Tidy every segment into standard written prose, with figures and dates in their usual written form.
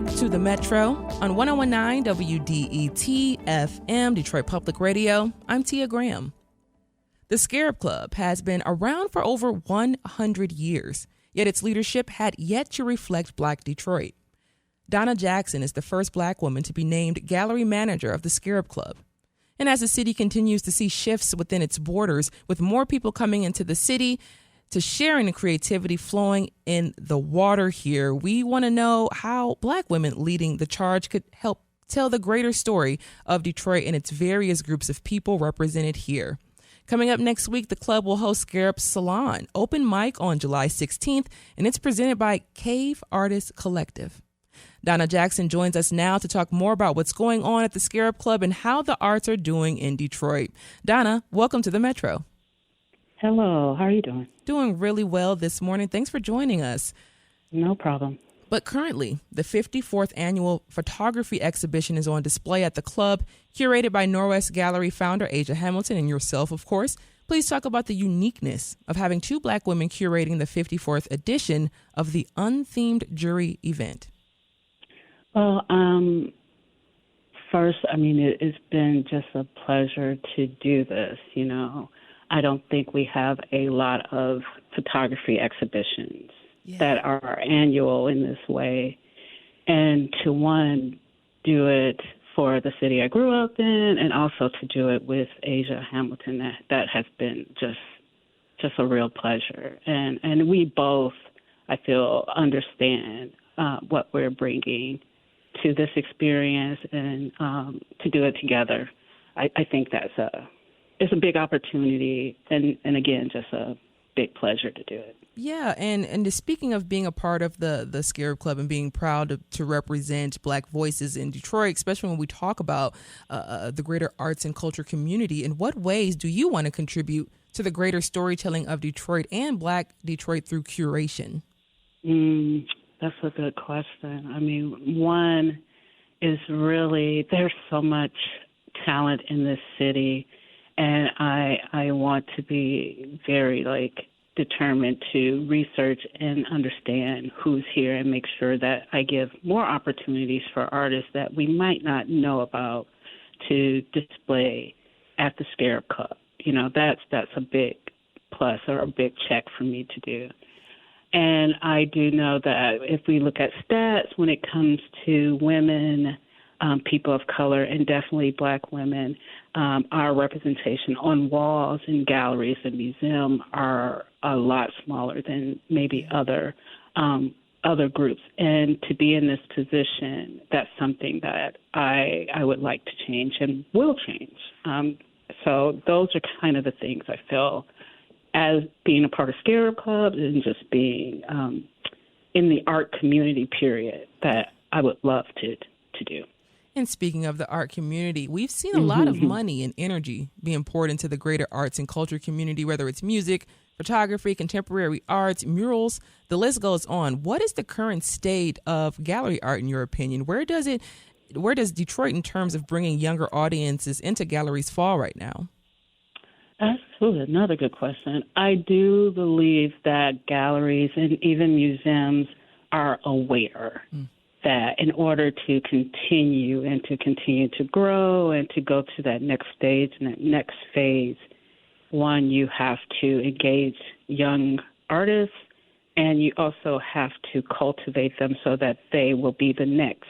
back to the Metro on 1019 WDET FM, Detroit Public Radio. I'm Tia Graham. The Scarab Club has been around for over 100 years, yet its leadership had yet to reflect Black Detroit. Donna Jackson is the first Black woman to be named gallery manager of the Scarab Club. And as the city continues to see shifts within its borders, with more people coming into the city, to sharing the creativity flowing in the water here, we want to know how Black women leading the charge could help tell the greater story of Detroit and its various groups of people represented here. Coming up next week, the club will host Scarab Salon, open mic on July 16th, and it's presented by Cave Artists Collective. Donna Jackson joins us now to talk more about what's going on at the Scarab Club and how the arts are doing in Detroit. Donna, welcome to the Metro. Hello, how are you doing? Doing really well this morning. Thanks for joining us. No problem. But currently, the 54th annual photography exhibition is on display at the club, curated by Norwest Gallery founder Asia Hamilton and yourself, of course. Please talk about the uniqueness of having two Black women curating the 54th edition of the Unthemed Jury event. Well, first, it's been just a pleasure to do this, I don't think we have a lot of photography exhibitions that are annual in this way. And to do it for the city I grew up in, and also to do it with Asia Hamilton, that has been just a real pleasure. And we both, I feel, understand what we're bringing to this experience, and to do it together, I think it's a big opportunity, and again, just a big pleasure to do it. Yeah, and speaking of being a part of the Scarab Club and being proud to represent Black voices in Detroit, especially when we talk about the greater arts and culture community, in what ways do you want to contribute to the greater storytelling of Detroit and Black Detroit through curation? That's a good question. One is really, there's so much talent in this city, and I want to be very, determined to research and understand who's here and make sure that I give more opportunities for artists that we might not know about to display at the Scarab Club. That's a big plus, or a big check for me to do. And I do know that if we look at stats when it comes to women, people of color, and definitely Black women, our representation on walls in galleries and museums are a lot smaller than maybe other groups. And to be in this position, that's something that I would like to change and will change. So those are kind of the things I feel as being a part of Scarab Club and just being in the art community period that I would love to do. And speaking of the art community, we've seen a lot of money and energy being poured into the greater arts and culture community, whether it's music, photography, contemporary arts, murals, the list goes on. What is the current state of gallery art, in your opinion? Where does Detroit, in terms of bringing younger audiences into galleries, fall right now? That's another good question. I do believe that galleries and even museums are aware that in order to continue to grow and to go to that next stage and that next phase, one, you have to engage young artists, and you also have to cultivate them so that they will be the next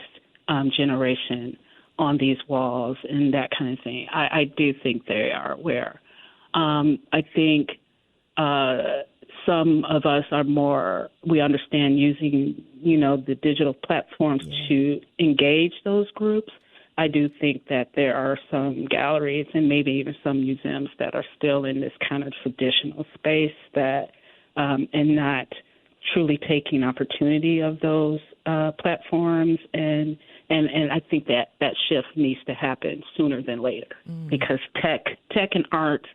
generation on these walls and that kind of thing. I do think they are aware. I think some of us are we understand using, the digital platforms to engage those groups. I do think that there are some galleries and maybe even some museums that are still in this kind of traditional space that and not truly taking opportunity of those platforms. And I think that shift needs to happen sooner than later because tech and art,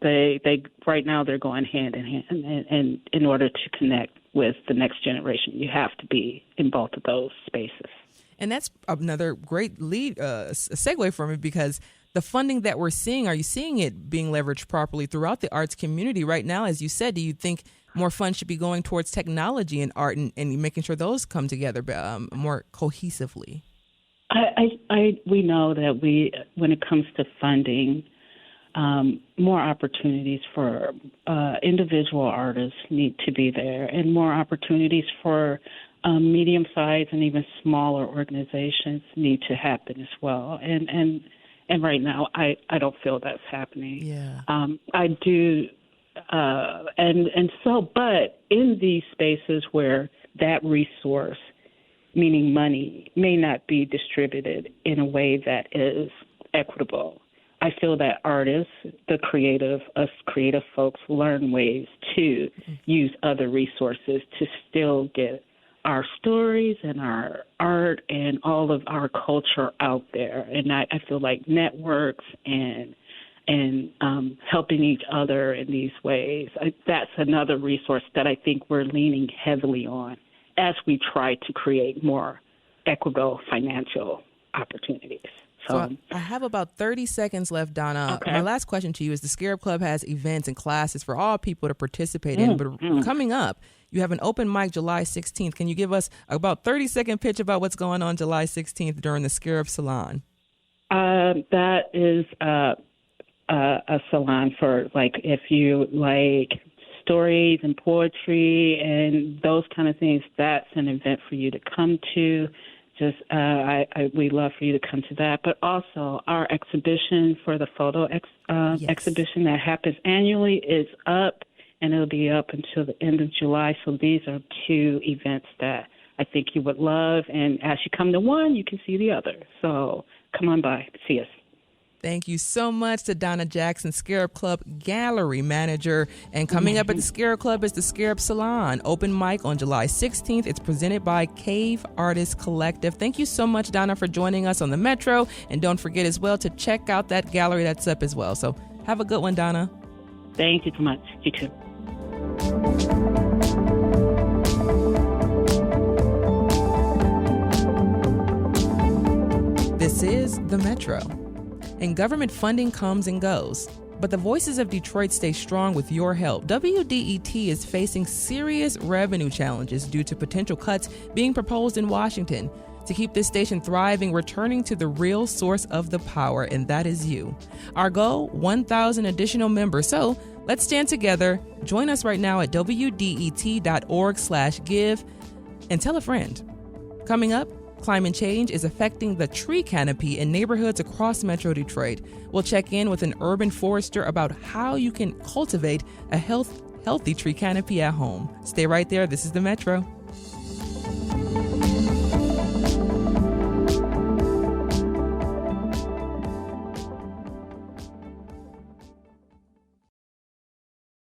they right now they're going hand in hand, and in order to connect with the next generation, you have to be in both of those spaces. And that's another great segue for me, because the funding that we're seeing, are you seeing it being leveraged properly throughout the arts community right now? As you said, do you think more funds should be going towards technology and art and making sure those come together more cohesively. We know that when it comes to funding, more opportunities for individual artists need to be there, and more opportunities for medium-sized and even smaller organizations need to happen as well. And right now, I don't feel that's happening. Yeah. I do, but in these spaces where that resource, meaning money, may not be distributed in a way that is equitable, I feel that artists, us creative folks, learn ways to use other resources to still get our stories and our art and all of our culture out there. And I feel like networks and helping each other in these ways, that's another resource that I think we're leaning heavily on as we try to create more equitable financial opportunities. So I have about 30 seconds left, Donna. Okay. My last question to you is the Scarab Club has events and classes for all people to participate in, but coming up, you have an open mic July 16th. Can you give us about 30-second pitch about what's going on July 16th during the Scarab Salon? That is a salon for, like, if you like stories and poetry and those kind of things, that's an event for you to come to. We love for you to come to that. But also our exhibition for the photo exhibition that happens annually is up, and it'll be up until the end of July. So these are two events that I think you would love. And as you come to one, you can see the other. So come on by, see us. Thank you so much to Donna Jackson, Scarab Club Gallery Manager. And coming up at the Scarab Club is the Scarab Salon, open mic on July 16th. It's presented by Cave Artists Collective. Thank you so much, Donna, for joining us on the Metro. And don't forget as well to check out that gallery that's up as well. So have a good one, Donna. Thank you so much. You too. This is the Metro. And government funding comes and goes, but the voices of Detroit stay strong with your help. WDET is facing serious revenue challenges due to potential cuts being proposed in Washington. To keep this station thriving, we're turning to the real source of the power, and that is you. Our goal, 1,000 additional members. So let's stand together. Join us right now at WDET.org/give and tell a friend. Coming up, climate change is affecting the tree canopy in neighborhoods across Metro Detroit. We'll check in with an urban forester about how you can cultivate a healthy tree canopy at home. Stay right there. This is the Metro.